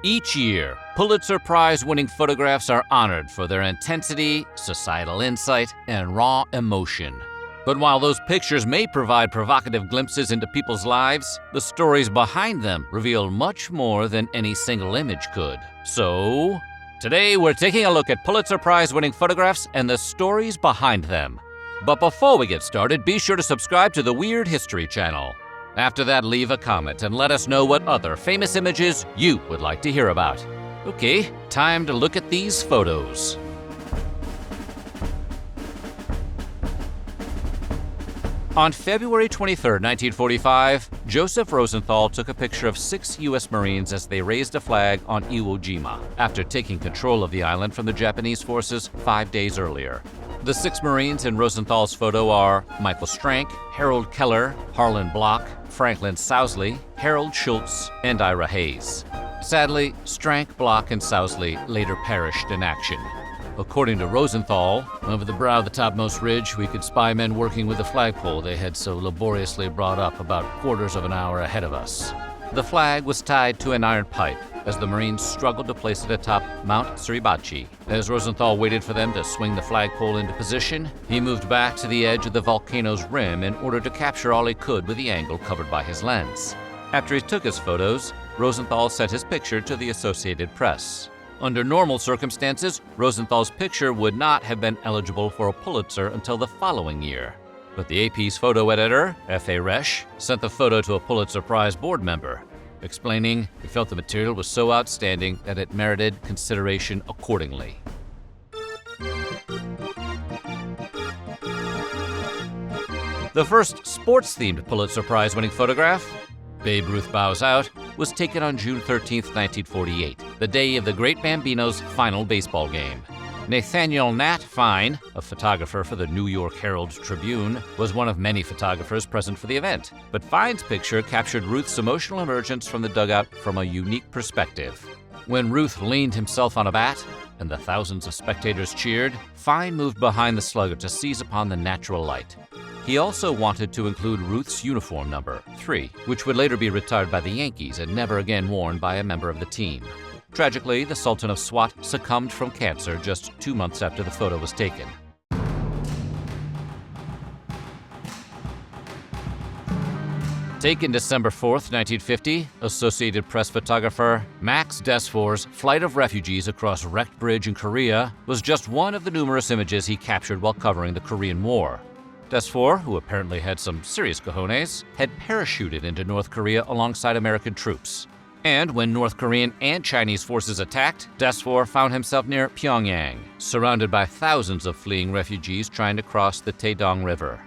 Each year, Pulitzer Prize-winning photographs are honored for their intensity, societal insight, and raw emotion. But while those pictures may provide provocative glimpses into people's lives, the stories behind them reveal much more than any single image could. So, today we're taking a look at Pulitzer Prize-winning photographs and the stories behind them. But before we get started, be sure to subscribe to the Weird History channel. After that, leave a comment and let us know what other famous images you would like to hear about. Okay, time to look at these photos. On February 23, 1945, Joseph Rosenthal took a picture of 6 U.S. Marines as they raised a flag on Iwo Jima after taking control of the island from the Japanese forces 5 days earlier. The 6 Marines in Rosenthal's photo are Michael Strank, Harold Keller, Harlan Block, Franklin Sousley, Harold Schultz, and Ira Hayes. Sadly, Strank, Block, and Sousley later perished in action. According to Rosenthal, over the brow of the topmost ridge, we could spy men working with the flagpole they had so laboriously brought up about quarters of an hour ahead of us. The flag was tied to an iron pipe as the Marines struggled to place it atop Mount Suribachi. As Rosenthal waited for them to swing the flagpole into position, he moved back to the edge of the volcano's rim in order to capture all he could with the angle covered by his lens. After he took his photos, Rosenthal sent his picture to the Associated Press. Under normal circumstances, Rosenthal's picture would not have been eligible for a Pulitzer until the following year. But the AP's photo editor, F.A. Resch, sent the photo to a Pulitzer Prize board member, explaining he felt the material was so outstanding that it merited consideration accordingly. The first sports-themed Pulitzer Prize-winning photograph, Babe Ruth Bows Out, was taken on June 13, 1948, the day of the Great Bambino's final baseball game. Nathaniel Nat Fine, a photographer for the New York Herald Tribune, was one of many photographers present for the event. But Fine's picture captured Ruth's emotional emergence from the dugout from a unique perspective. When Ruth leaned himself on a bat and the thousands of spectators cheered, Fine moved behind the slugger to seize upon the natural light. He also wanted to include Ruth's uniform number, 3, which would later be retired by the Yankees and never again worn by a member of the team. Tragically, the Sultan of Swat succumbed from cancer just 2 months after the photo was taken. Taken December 4, 1950, Associated Press photographer Max Desfor's flight of refugees across wrecked bridge in Korea was just one of the numerous images he captured while covering the Korean War. Desfor, who apparently had some serious cojones, had parachuted into North Korea alongside American troops. And when North Korean and Chinese forces attacked, Desfor found himself near Pyongyang, surrounded by thousands of fleeing refugees trying to cross the Taedong River.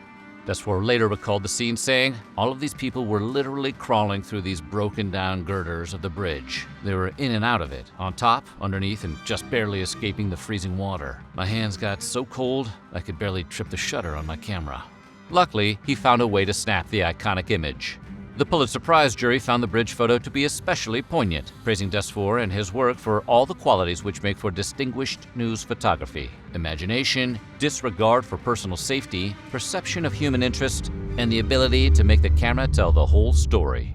Desfor later recalled the scene, saying, "All of these people were literally crawling through these broken-down girders of the bridge. They were in and out of it, on top, underneath, and just barely escaping the freezing water. My hands got so cold, I could barely trip the shutter on my camera." Luckily, he found a way to snap the iconic image. The Pulitzer Prize jury found the bridge photo to be especially poignant, praising Desfor and his work for all the qualities which make for distinguished news photography: imagination, disregard for personal safety, perception of human interest, and the ability to make the camera tell the whole story.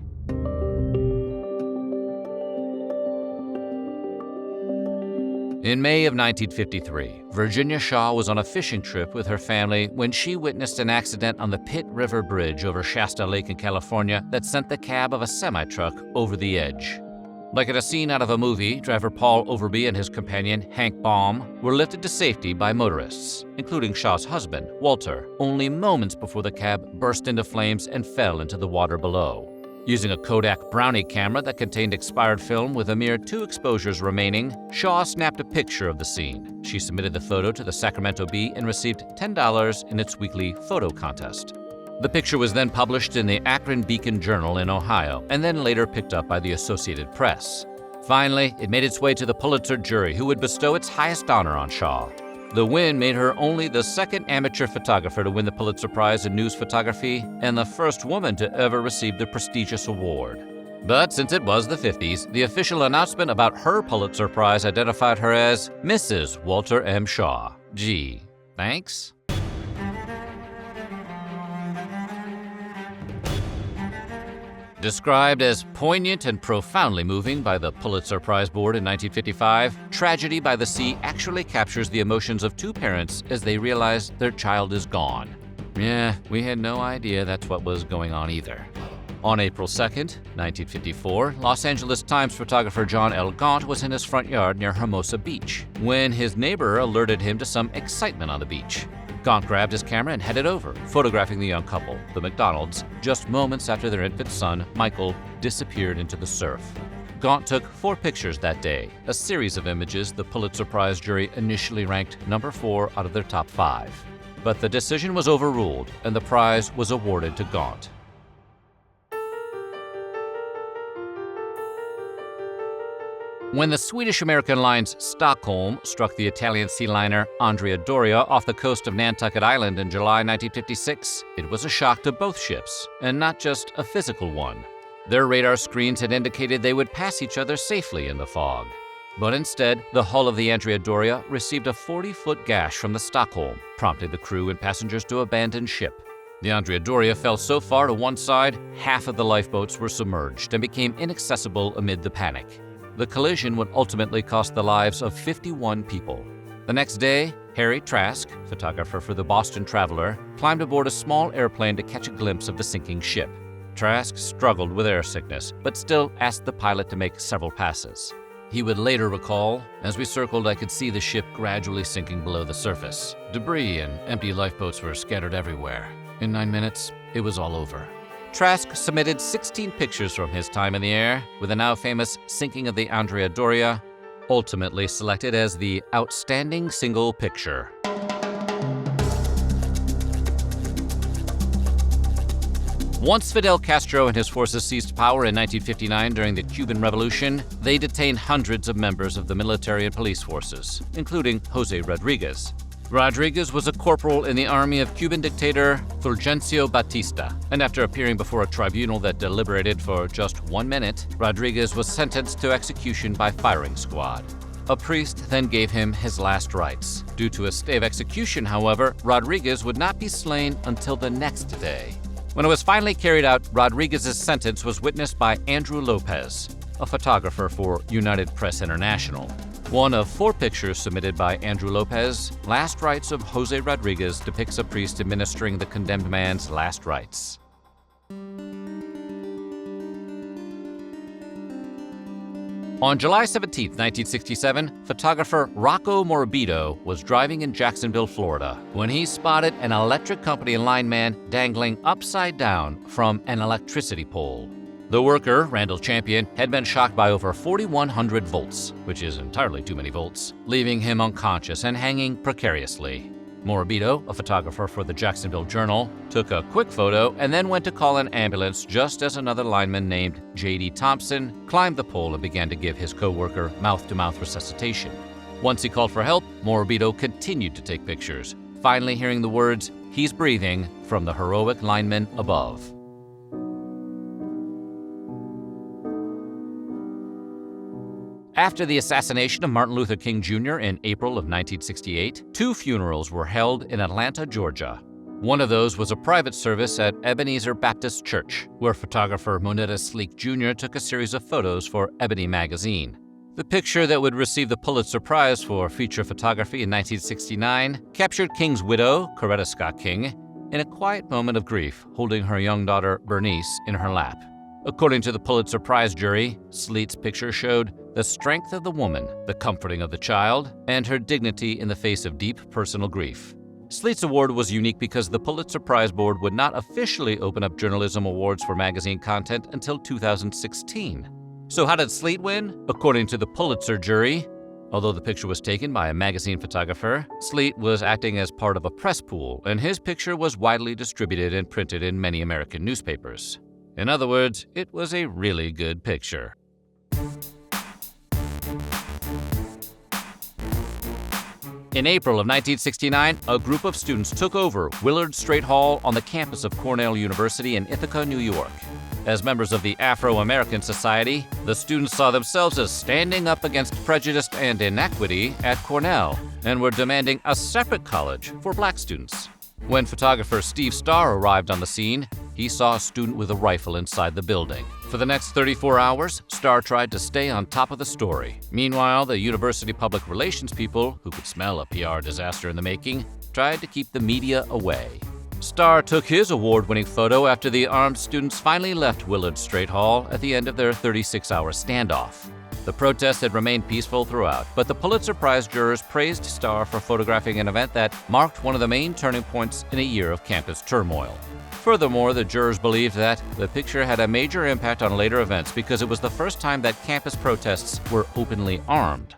In May of 1953, Virginia Shaw was on a fishing trip with her family when she witnessed an accident on the Pitt River Bridge over Shasta Lake in California that sent the cab of a semi-truck over the edge. Like in a scene out of a movie, driver Paul Overby and his companion, Hank Baum, were lifted to safety by motorists, including Shaw's husband, Walter, only moments before the cab burst into flames and fell into the water below. Using a Kodak Brownie camera that contained expired film with a mere 2 exposures remaining, Shaw snapped a picture of the scene. She submitted the photo to the Sacramento Bee and received $10 in its weekly photo contest. The picture was then published in the Akron Beacon Journal in Ohio, and then later picked up by the Associated Press. Finally, it made its way to the Pulitzer jury, who would bestow its highest honor on Shaw. The win made her only the second amateur photographer to win the Pulitzer Prize in news photography and the first woman to ever receive the prestigious award. But since it was the 50s, the official announcement about her Pulitzer Prize identified her as Mrs. Walter M. Shaw. Gee, thanks? Described as poignant and profoundly moving by the Pulitzer Prize Board in 1955, Tragedy by the Sea actually captures the emotions of two parents as they realize their child is gone. Yeah, we had no idea that's what was going on either. On April 2nd, 1954, Los Angeles Times photographer John L. Gaunt was in his front yard near Hermosa Beach when his neighbor alerted him to some excitement on the beach. Gaunt grabbed his camera and headed over, photographing the young couple, the McDonalds, just moments after their infant son, Michael, disappeared into the surf. Gaunt took 4 pictures that day, a series of images the Pulitzer Prize jury initially ranked number 4 out of their top 5. But the decision was overruled, and the prize was awarded to Gaunt. When the Swedish-American line's Stockholm struck the Italian sea liner Andrea Doria off the coast of Nantucket Island in July 1956, it was a shock to both ships, and not just a physical one. Their radar screens had indicated they would pass each other safely in the fog. But instead, the hull of the Andrea Doria received a 40-foot gash from the Stockholm, prompting the crew and passengers to abandon ship. The Andrea Doria fell so far to one side, half of the lifeboats were submerged and became inaccessible amid the panic. The collision would ultimately cost the lives of 51 people. The next day, Harry Trask, photographer for the Boston Traveler, climbed aboard a small airplane to catch a glimpse of the sinking ship. Trask struggled with air sickness, but still asked the pilot to make several passes. He would later recall, "As we circled, I could see the ship gradually sinking below the surface. Debris and empty lifeboats were scattered everywhere. In 9 minutes, it was all over." Trask submitted 16 pictures from his time in the air, with the now famous sinking of the Andrea Doria ultimately selected as the Outstanding Single Picture. Once Fidel Castro and his forces seized power in 1959 during the Cuban Revolution, they detained hundreds of members of the military and police forces, including Jose Rodriguez. Rodriguez was a corporal in the army of Cuban dictator Fulgencio Batista, and after appearing before a tribunal that deliberated for just 1 minute, Rodriguez was sentenced to execution by firing squad. A priest then gave him his last rites. Due to a stay of execution, however, Rodriguez would not be slain until the next day. When it was finally carried out, Rodriguez's sentence was witnessed by Andrew Lopez, a photographer for United Press International. One of 4 pictures submitted by Andrew Lopez, Last Rites of Jose Rodriguez, depicts a priest administering the condemned man's last rites. On July 17, 1967, photographer Rocco Morbido was driving in Jacksonville, Florida, when he spotted an electric company lineman dangling upside down from an electricity pole. The worker, Randall Champion, had been shocked by over 4,100 volts, which is entirely too many volts, leaving him unconscious and hanging precariously. Morbido, a photographer for the Jacksonville Journal, took a quick photo and then went to call an ambulance just as another lineman named J.D. Thompson climbed the pole and began to give his co-worker mouth-to-mouth resuscitation. Once he called for help, Morbido continued to take pictures, finally hearing the words, "He's breathing," from the heroic lineman above. After the assassination of Martin Luther King Jr. in April of 1968, 2 funerals were held in Atlanta, Georgia. One of those was a private service at Ebenezer Baptist Church, where photographer Moneta Sleet Jr. took a series of photos for Ebony magazine. The picture that would receive the Pulitzer Prize for feature photography in 1969 captured King's widow, Coretta Scott King, in a quiet moment of grief, holding her young daughter, Bernice, in her lap. According to the Pulitzer Prize jury, Sleet's picture showed the strength of the woman, the comforting of the child, and her dignity in the face of deep personal grief. Sleet's award was unique because the Pulitzer Prize Board would not officially open up journalism awards for magazine content until 2016. So how did Sleet win? According to the Pulitzer jury, although the picture was taken by a magazine photographer, Sleet was acting as part of a press pool, and his picture was widely distributed and printed in many American newspapers. In other words, it was a really good picture. In April of 1969, a group of students took over Willard Straight Hall on the campus of Cornell University in Ithaca, New York. As members of the Afro-American Society, the students saw themselves as standing up against prejudice and inequity at Cornell and were demanding a separate college for black students. When photographer Steve Starr arrived on the scene, he saw a student with a rifle inside the building. For the next 34 hours, Starr tried to stay on top of the story. Meanwhile, the university public relations people, who could smell a PR disaster in the making, tried to keep the media away. Starr took his award-winning photo after the armed students finally left Willard Straight Hall at the end of their 36-hour standoff. The protests had remained peaceful throughout, but the Pulitzer Prize jurors praised Starr for photographing an event that marked one of the main turning points in a year of campus turmoil. Furthermore, the jurors believed that the picture had a major impact on later events because it was the first time that campus protests were openly armed.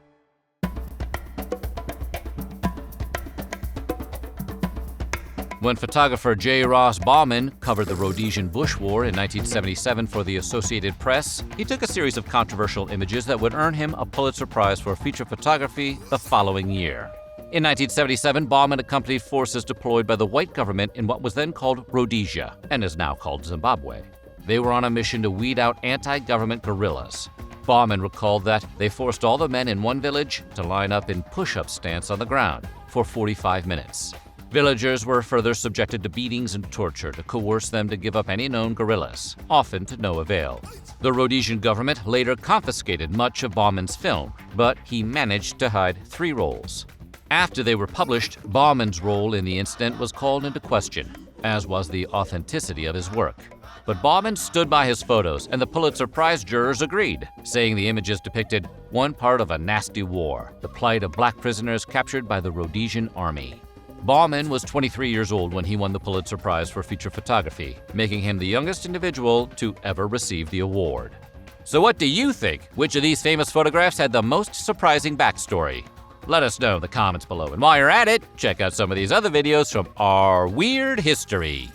When photographer J. Ross Bauman covered the Rhodesian Bush War in 1977 for the Associated Press, he took a series of controversial images that would earn him a Pulitzer Prize for feature photography the following year. In 1977, Bauman accompanied forces deployed by the white government in what was then called Rhodesia and is now called Zimbabwe. They were on a mission to weed out anti-government guerrillas. Bauman recalled that they forced all the men in one village to line up in push-up stance on the ground for 45 minutes. Villagers were further subjected to beatings and torture to coerce them to give up any known guerrillas, often to no avail. The Rhodesian government later confiscated much of Bauman's film, but he managed to hide 3 rolls. After they were published, Bauman's role in the incident was called into question, as was the authenticity of his work. But Bauman stood by his photos, and the Pulitzer Prize jurors agreed, saying the images depicted one part of a nasty war, the plight of black prisoners captured by the Rhodesian army. Bauman was 23 years old when he won the Pulitzer Prize for feature photography, making him the youngest individual to ever receive the award. So what do you think? Which of these famous photographs had the most surprising backstory? Let us know in the comments below. And while you're at it, check out some of these other videos from our weird history.